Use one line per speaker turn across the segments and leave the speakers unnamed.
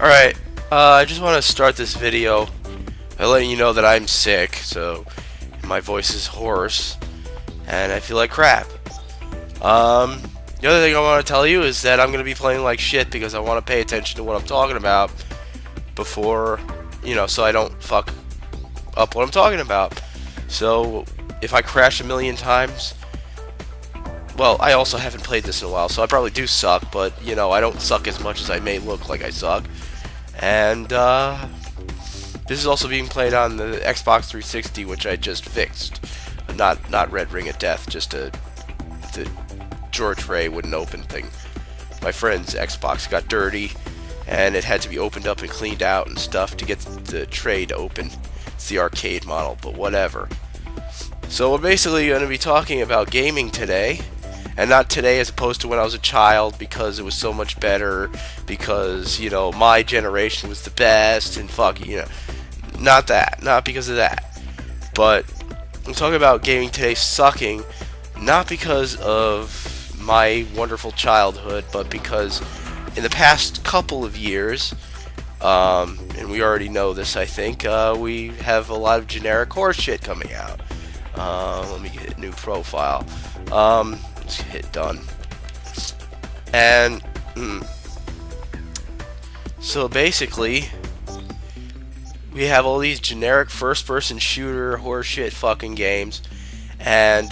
Alright, I just want to start this video by letting you know that I'm sick, so my voice is hoarse, and I feel like crap. The other thing I want to tell you is that I'm going to be playing like shit because I want to pay attention to what I'm talking about before, so I don't fuck up what I'm talking about. So, if I crash a million times, well, I also haven't played this in a while, so I probably do suck, but, I don't suck as much as I may look like I suck. And, this is also being played on the Xbox 360, which I just fixed. Not Red Ring of Death, just the George Ray wouldn't open thing. My friend's Xbox got dirty, and it had to be opened up and cleaned out and stuff to get the tray to open. It's the arcade model, but whatever. So we're basically going to be talking about gaming today. And not today as opposed to when I was a child, because it was so much better, because, my generation was the best, and fuck, not that, not because of that. But I'm talking about gaming today sucking, not because of my wonderful childhood, but because in the past couple of years, and we already know this, I think, we have a lot of generic horse shit coming out. Let me get a new profile. Let's hit done. And so basically, we have all these generic first-person shooter horseshit fucking games, and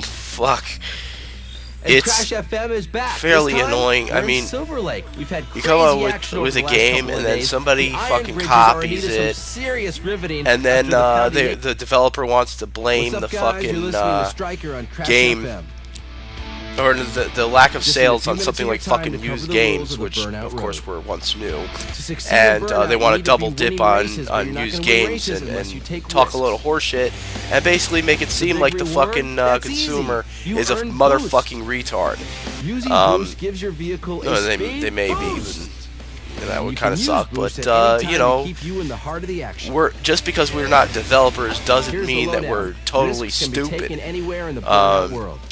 fuck. It's fairly annoying. I mean, you come out with a game, and then somebody fucking copies it, and then the developer wants to blame the fucking game, or the lack of sales on something like fucking used games, which of course were once new, and they want to double dip on used games and talk a little horseshit and basically make it seem like the fucking consumer is a motherfucking retard. They may be, and that would kind of suck, but just because we're not developers doesn't mean that we're totally stupid. A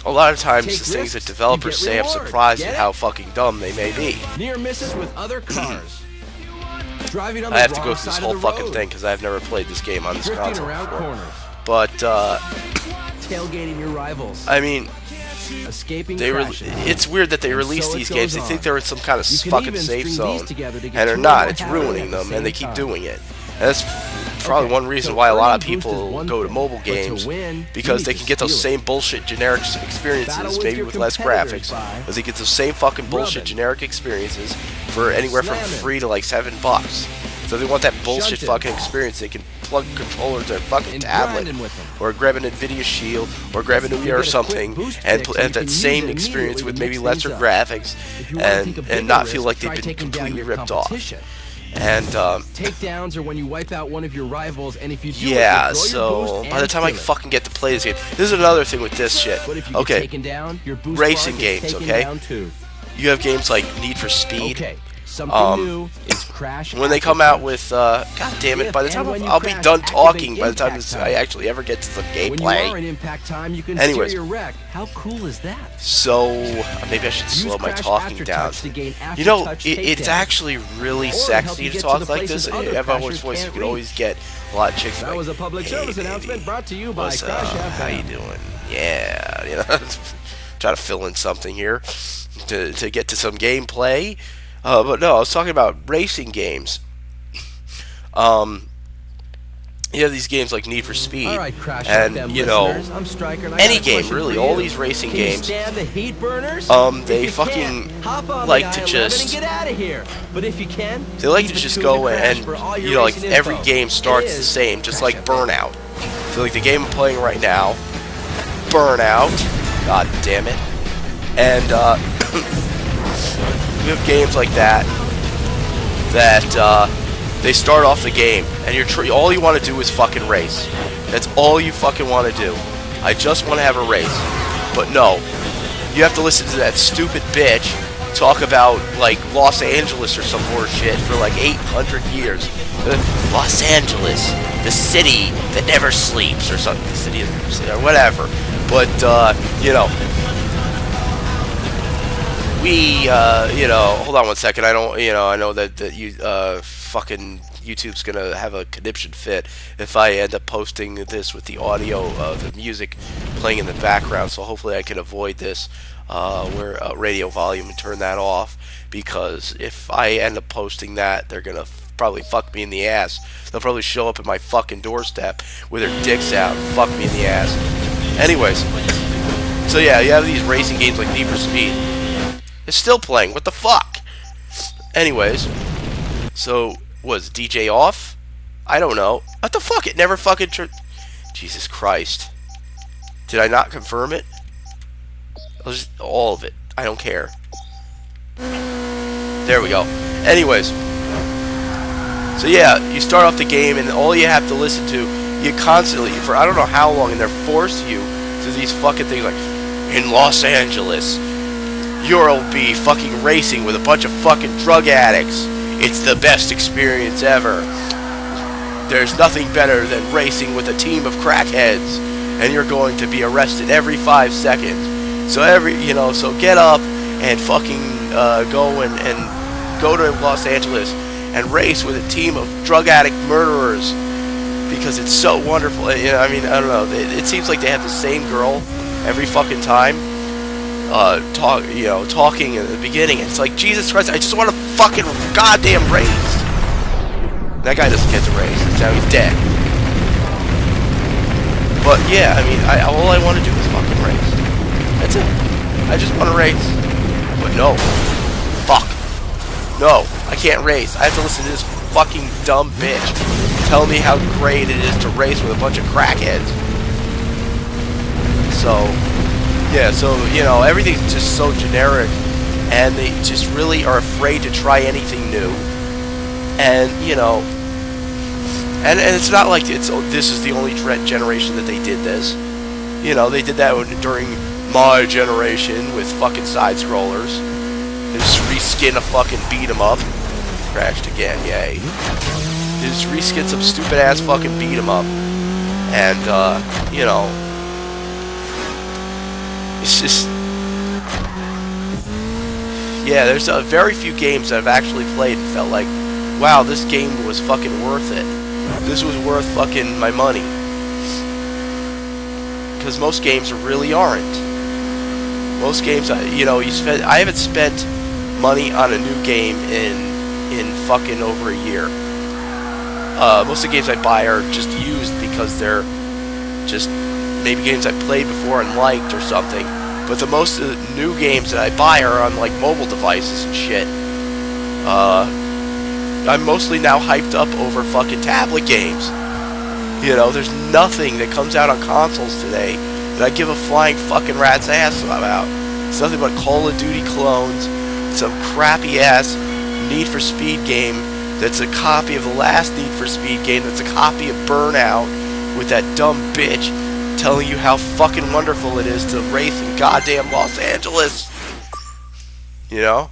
lot of times the things that developers say, I'm surprised at how fucking dumb they may be. I have to go through this whole fucking thing because I've never played this game on this console before. But I mean, it's weird that they release these games. They think they're in some kind of fucking safe zone, and they're not. It's ruining them, and they keep doing it. And that's probably one reason why a lot of people go to mobile games, because they can get those same bullshit generic experiences, maybe with less graphics, but they get those same fucking bullshit generic experiences for anywhere from free to like $7. So if they want that bullshit fucking experience, they can plug a controller to their fucking tablet, or grab an Nvidia Shield, or grab an Ouya or something, and have that same experience with maybe lesser graphics, and not feel like they've been completely ripped off. And
takedowns are when you wipe out one of your rivals, and if you do
so by the time I fucking get to play this game, this is another thing with this shit. Okay, racing games. Okay, you have games like Need for Speed. When they come out with, god damn it, by the time I'll be done talking by the time I actually ever get to the gameplay. Anyways,
how cool is that?
So maybe I should slow my talking down. It's actually really sexy to talk like this. If I have a hoarse voice, you can always get a lot of chicks
that was a public service announcement brought to you by Crash FM.
How you doing? Yeah, try to fill in something here to get to some gameplay. But no, I was talking about racing games. You have these games like Need for Speed, and any game really, all these racing games, they fucking like to just, they like to just go and, like every game starts the same, just like Burnout. So like the game I'm playing right now, Burnout, god damn it, and you have games like that they start off the game, and all you want to do is fucking race. That's all you fucking want to do. I just want to have a race. But no, you have to listen to that stupid bitch talk about, like, Los Angeles or some horse shit for, like, 800 years. Los Angeles, the city that never sleeps, or something. The city or whatever. But, we, you know, hold on one second. I don't, you know, I know that you, fucking YouTube's gonna have a conniption fit if I end up posting this with the audio of the music playing in the background. So hopefully I can avoid this, where radio volume and turn that off, because if I end up posting that, they're gonna probably fuck me in the ass. They'll probably show up at my fucking doorstep with their dicks out and fuck me in the ass. Anyways, so yeah, you have these racing games like Need for Speed. It's still playing. What the fuck? Anyways, so was DJ off? I don't know. What the fuck? It never fucking Jesus Christ. Did I not confirm it? All of it. I don't care. There we go. Anyways, so yeah, you start off the game and all you have to listen to, you constantly, for I don't know how long, and they're forcing you to these fucking things like, in Los Angeles, you'll be fucking racing with a bunch of fucking drug addicts. It's the best experience ever. There's nothing better than racing with a team of crackheads, and you're going to be arrested every 5 seconds. So so get up and fucking go and go to Los Angeles and race with a team of drug addict murderers, because it's so wonderful. You know, I mean, I don't know. It seems like they have the same girl every fucking time, talking in the beginning. It's like, Jesus Christ, I just want to fucking goddamn race. That guy doesn't get to race. Now he's dead. But yeah, I mean, all I want to do is fucking race. That's it. I just want to race. But no. Fuck. No, I can't race. I have to listen to this fucking dumb bitch tell me how great it is to race with a bunch of crackheads. So, yeah, so, you know, everything's just so generic, and they just really are afraid to try anything new. And, you know, and it's not like this is the only generation that they did this. You know, they did that during my generation with fucking side-scrollers. They just reskin a fucking beat-em-up. Crashed again, yay. They just reskin some stupid-ass fucking beat-em-up. And, you know, it's just... Yeah, there's very few games that I've actually played and felt like, wow, this game was fucking worth it. This was worth fucking my money. Because most games really aren't. Most games, you know, I haven't spent money on a new game in fucking over a year. Most of the games I buy are just used because they're just maybe games I played before and liked or something. But the most of the new games that I buy are on like mobile devices and shit. I'm mostly now hyped up over fucking tablet games. You know, there's nothing that comes out on consoles today that I give a flying fucking rat's ass about. It's nothing but Call of Duty clones, some crappy ass Need for Speed game that's a copy of the last Need for Speed game that's a copy of Burnout with that dumb bitch telling you how fucking wonderful it is to race in goddamn Los Angeles. You know?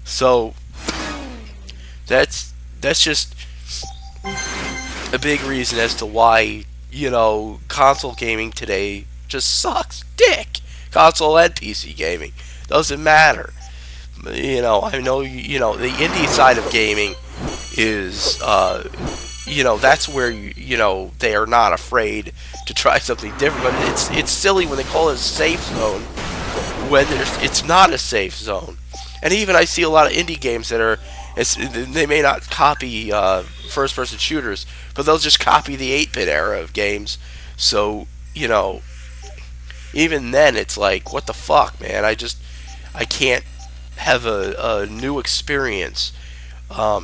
So that's just a big reason as to why, you know, console gaming today just sucks dick. Console and PC gaming doesn't matter. You know, I know, you know, the indie side of gaming is, you know, that's where, you know, they are not afraid to try something different. But it's silly when they call it a safe zone when it's not a safe zone. And even I see a lot of indie games that are, they may not copy first-person shooters, but they'll just copy the 8-bit era of games. So, you know, even then it's like, what the fuck, man? I can't have a new experience. I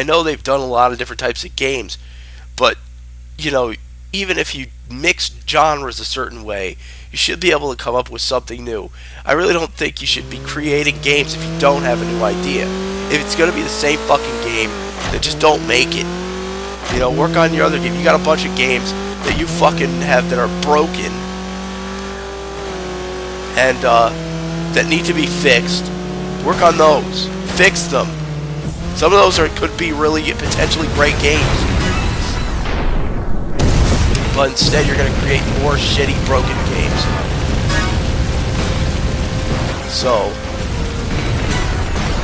know they've done a lot of different types of games, but, you know, even if you mix genres a certain way, you should be able to come up with something new. I really don't think you should be creating games if you don't have a new idea. If it's going to be the same fucking game, then just don't make it. You know, work on your other game. You got a bunch of games that you fucking have that are broken and that need to be fixed. Work on those. Fix them. Some of those could be really potentially great games. But instead you're going to create more shitty, broken games. So,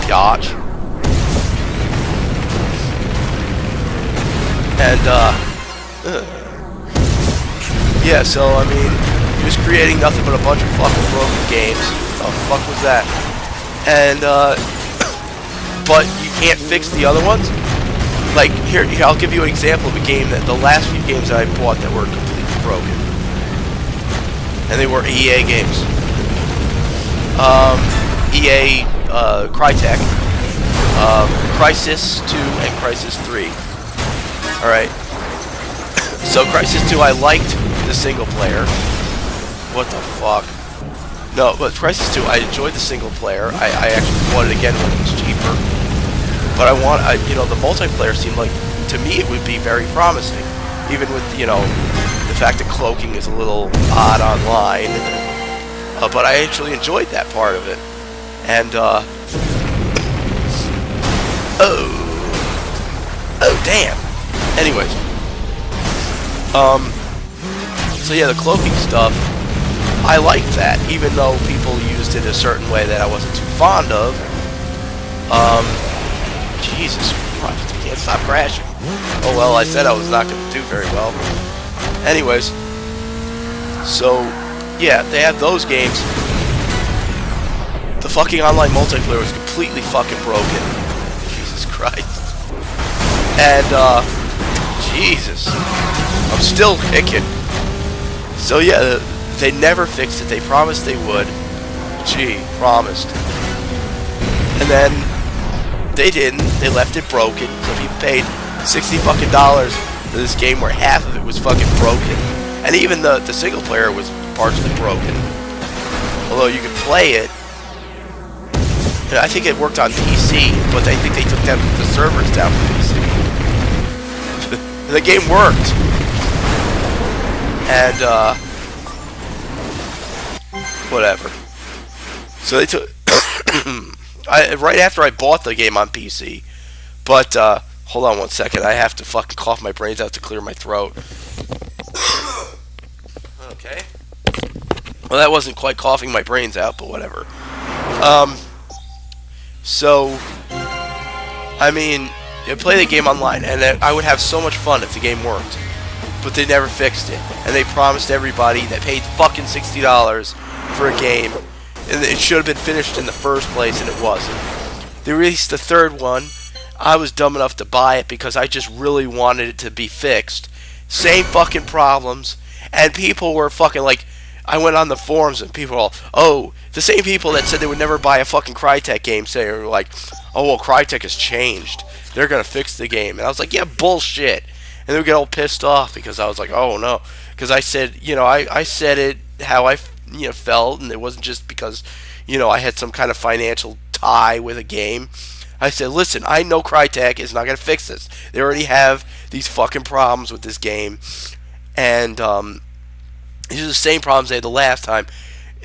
Biatch. And, yeah, so, I mean, he was creating nothing but a bunch of fucking broken games. Oh, fuck was that? And, but you can't fix the other ones? Like, here, I'll give you an example of a game that, the last few games that I bought that were completely broken. And they were EA games. EA, Crytek. Crysis 2 and Crysis 3. Alright. So, Crysis 2, I liked the single player. What the fuck? No, but Crysis 2, I enjoyed the single player. I actually bought it again when it was cheaper. But you know, the multiplayer seemed like, to me, it would be very promising. Even with, you know, the fact that cloaking is a little odd online. But I actually enjoyed that part of it. And, oh, damn. Anyways. So yeah, the cloaking stuff, I liked that, even though people used it a certain way that I wasn't too fond of. Jesus Christ, I can't stop crashing. Oh well, I said I was not going to do very well. Anyways, so yeah, they had those games. The fucking online multiplayer was completely fucking broken. Jesus Christ. And, Jesus. I'm still kicking. So yeah, they never fixed it. They promised they would. Gee, promised. And then they didn't. They left it broken. So people paid $60 fucking for this game where half of it was fucking broken. And even the single player was partially broken. Although you could play it. And I think it worked on PC, but I think they took the servers down from PC. The game worked. And, whatever. So they took... right after I bought the game on PC. But, hold on one second. I have to fucking cough my brains out to clear my throat. Okay. Well, that wasn't quite coughing my brains out, but whatever. So, I mean, you play the game online, and I would have so much fun if the game worked. But they never fixed it. And they promised everybody that paid fucking $60 for a game, and it should have been finished in the first place, and it wasn't. They released the third one. I was dumb enough to buy it because I just really wanted it to be fixed. Same fucking problems, and people were fucking like, I went on the forums and people were all, oh, the same people that said they would never buy a fucking Crytek game say, were like, oh, well, Crytek has changed. They're going to fix the game. And I was like, yeah, bullshit. And they would get all pissed off because I was like, oh, no. Because I said, you know, I said it how I, you know, felt, and it wasn't just because, you know, I had some kind of financial tie with a game. I said, listen, I know Crytek is not going to fix this. They already have these fucking problems with this game. And, these are the same problems they had the last time.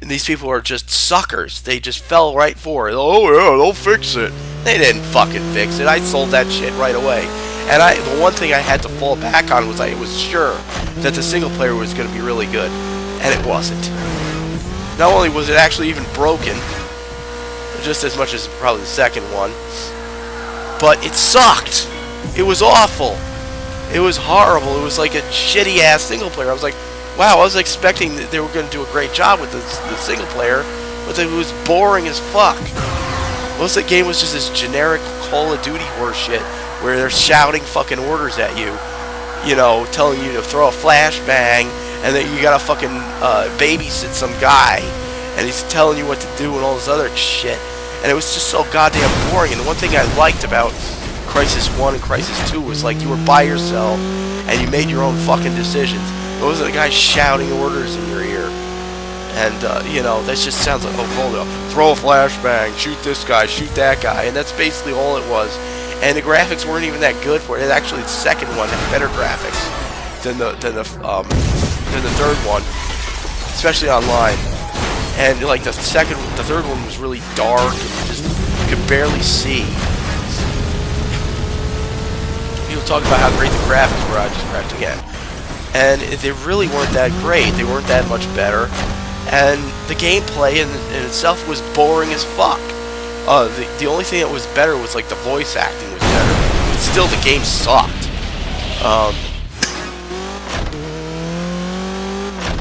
And these people are just suckers. They just fell right for it. Oh, yeah, they'll fix it. They didn't fucking fix it. I sold that shit right away. And the one thing I had to fall back on was I was sure that the single player was going to be really good. And it wasn't. Not only was it actually even broken, just as much as probably the second one, but it sucked. It was awful. It was horrible. It was like a shitty-ass single player. I was like, wow, I was expecting that they were going to do a great job with the single player, but it was boring as fuck. Most of the game was just this generic Call of Duty horseshit where they're shouting fucking orders at you, you know, telling you to throw a flashbang, and then you gotta fucking babysit some guy, and he's telling you what to do and all this other shit. And it was just so goddamn boring. And the one thing I liked about Crysis 1 and Crysis 2 was like you were by yourself and you made your own fucking decisions. It wasn't a guy shouting orders in your ear. And, you know, that just sounds like, oh, hold on, throw a flashbang, shoot this guy, shoot that guy. And that's basically all it was. And the graphics weren't even that good for it. And actually, the second one had better graphics than the third one, especially online. And like the third one was really dark, and you could barely see. People talk about how great the graphics were. I just crashed again. And they really weren't that great. They weren't that much better. and the gameplay in itself was boring as fuck. The only thing that was better was like the voice acting was better, but still the game sucked.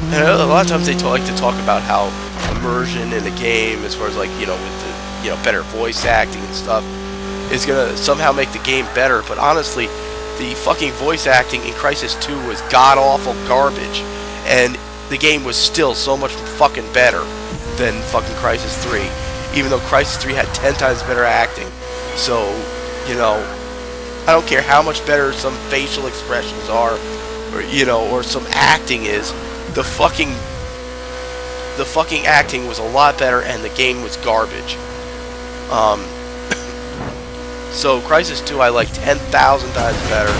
And a lot of times they like to talk about how immersion in the game, as far as like, you know, with the, you know, better voice acting and stuff, is gonna somehow make the game better. But honestly, the fucking voice acting in Crysis 2 was god awful garbage, and the game was still so much fucking better than fucking Crysis 3, even though Crysis 3 had 10 times better acting. So, you know, I don't care how much better some facial expressions are, or, you know, or some acting is. The fucking acting was a lot better, and the game was garbage. So Crysis 2 I like 10,000 times better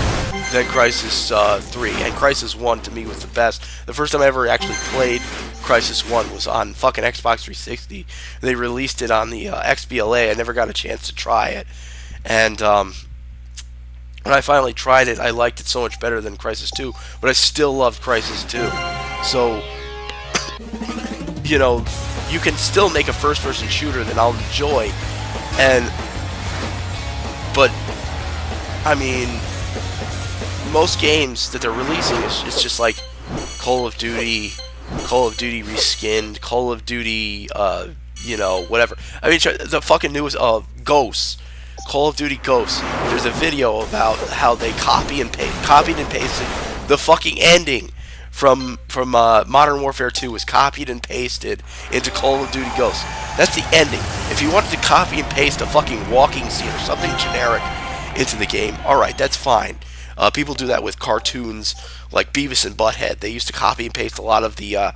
than Crysis 3, and Crysis 1 to me was the best. The first time I ever actually played Crysis 1 was on fucking Xbox 360. They released it on the XBLA. I never got a chance to try it, and when I finally tried it, I liked it so much better than Crysis 2, but I still loved Crysis 2. So, you know, you can still make a first-person shooter that I'll enjoy, but, I mean, most games that they're releasing, it's just like Call of Duty reskinned, Call of Duty, you know, whatever. I mean, the fucking newest, Ghosts. Call of Duty Ghosts. There's a video about how they copied and pasted the fucking ending from Modern Warfare 2 was copied and pasted into Call of Duty Ghosts. That's the ending. If you wanted to copy and paste a fucking walking scene or something generic into the game, alright, that's fine. People do that with cartoons like Beavis and Butthead. They used to copy and paste a lot of the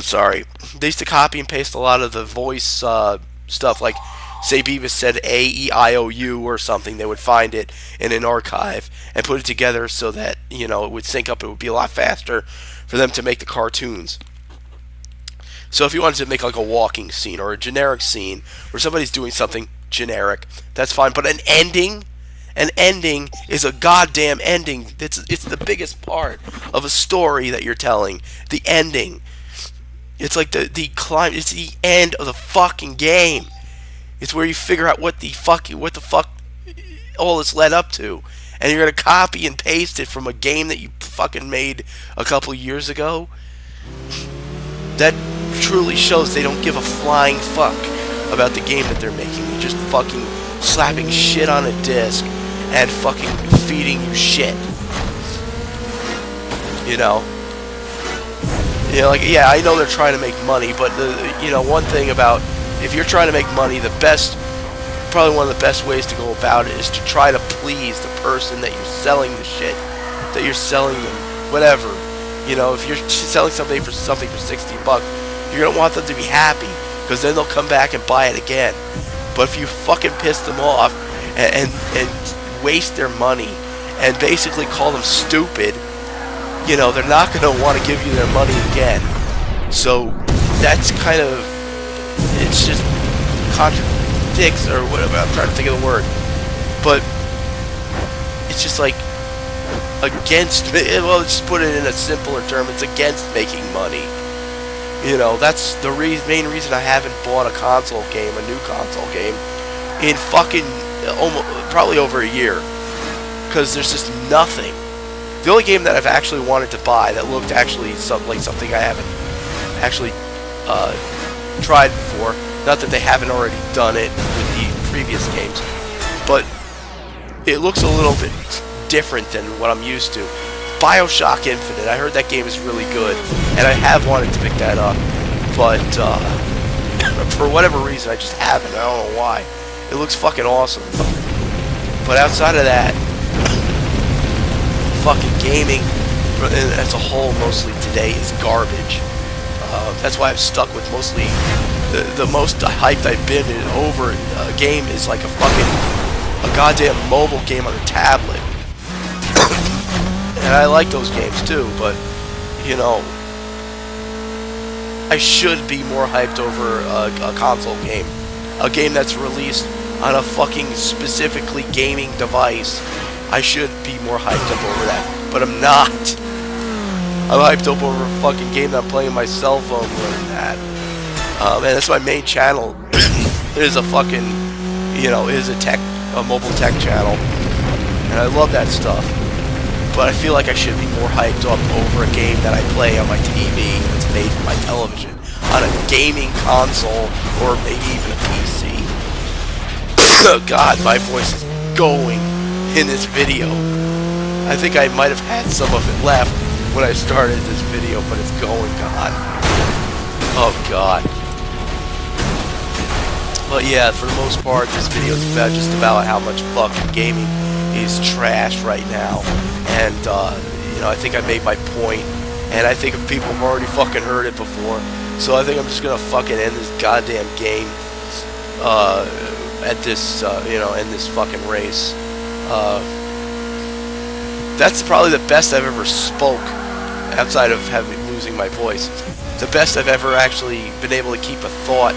sorry. They used to copy and paste a lot of the voice stuff, like say Beavis said A-E-I-O-U or something, they would find it in an archive and put it together so that, you know, it would sync up. It would be a lot faster for them to make the cartoons. So if you wanted to make like a walking scene or a generic scene where somebody's doing something generic, that's fine. But an ending is a goddamn ending. It's the biggest part of a story that you're telling. The ending. It's like the climb. It's the end of the fucking game. It's where you figure out what the fuck all this led up to, and you're gonna copy and paste it from a game that you fucking made a couple years ago. That truly shows they don't give a flying fuck about the game that they're making. They're just fucking slapping shit on a disc and fucking feeding you shit. You know, like, yeah, I know they're trying to make money, but one thing about, if you're trying to make money, probably one of the best ways to go about it is to try to please the person that you're selling the shit, that you're selling them, whatever. You know, if you're selling something for $60, you're gonna want them to be happy, because then they'll come back and buy it again. But if you fucking piss them off and waste their money and basically call them stupid, you know, they're not gonna want to give you their money again. So that's kind of, it's just contradicts or whatever. I'm trying to think of the word, but it's just like against. Well, let's just put it in a simpler term. It's against making money. You know, that's the main reason I haven't bought a console game, a new console game, in fucking probably over a year, because there's just nothing. The only game that I've actually wanted to buy that looked actually like something I haven't actually tried before, not that they haven't already done it with the previous games, but it looks a little bit different than what I'm used to. BioShock Infinite, I heard that game is really good, and I have wanted to pick that up, but for whatever reason I just haven't. I don't know why. It looks fucking awesome, but outside of that, fucking gaming as a whole mostly today is garbage. That's why I'm stuck with mostly the most hyped I've been over a game is like a goddamn mobile game on a tablet. And I like those games too, but you know, I should be more hyped over a console game, a game that's released on a fucking specifically gaming device. I should be more hyped up over that, but I'm not. I'm hyped up over a fucking game that I'm playing on my cell phone more than that. And that's my main channel. It is a fucking, you know, it is a mobile tech channel, and I love that stuff. But I feel like I should be more hyped up over a game that I play on my TV that's made for my television, on a gaming console, or maybe even a PC. Oh God, my voice is going in this video. I think I might have had some of it left when I started this video, but it's going gone. Oh God. But yeah, for the most part, this video is just about how much fucking gaming is trash right now. And, you know, I think I made my point. And I think people have already fucking heard it before. So I think I'm just gonna fucking end this goddamn game at this, you know, end this fucking race. That's probably the best I've ever spoke, outside of losing my voice. The best I've ever actually been able to keep a thought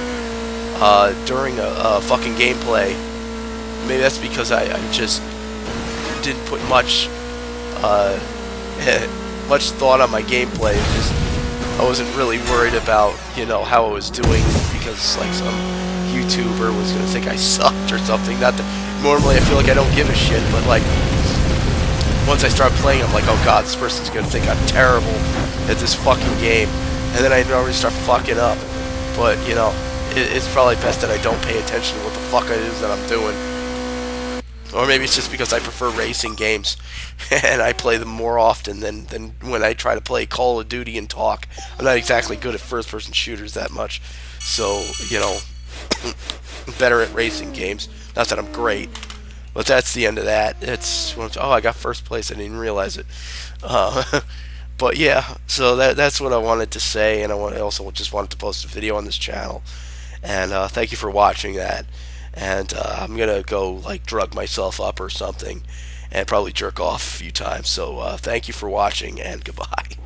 during a fucking gameplay. Maybe that's because I just didn't put much much thought on my gameplay. I wasn't really worried about, you know, how I was doing, because like some YouTuber was gonna think I sucked or something. Not that normally I feel like I don't give a shit, but like once I start playing, I'm like, oh God, this person's gonna think I'm terrible at this fucking game, and then I already start fucking up. But you know, it's probably best that I don't pay attention to what the fuck it is that I'm doing. Or maybe it's just because I prefer racing games and I play them more often than when I try to play Call of Duty and talk. I'm not exactly good at first-person shooters that much, so, you know, better at racing games. Not that I'm great, but that's the end of that. It's, oh, I got first place. I didn't realize it. But yeah, so that's what I wanted to say, and I also just wanted to post a video on this channel. And thank you for watching that. And I'm gonna go like drug myself up or something and probably jerk off a few times. So thank you for watching, and goodbye.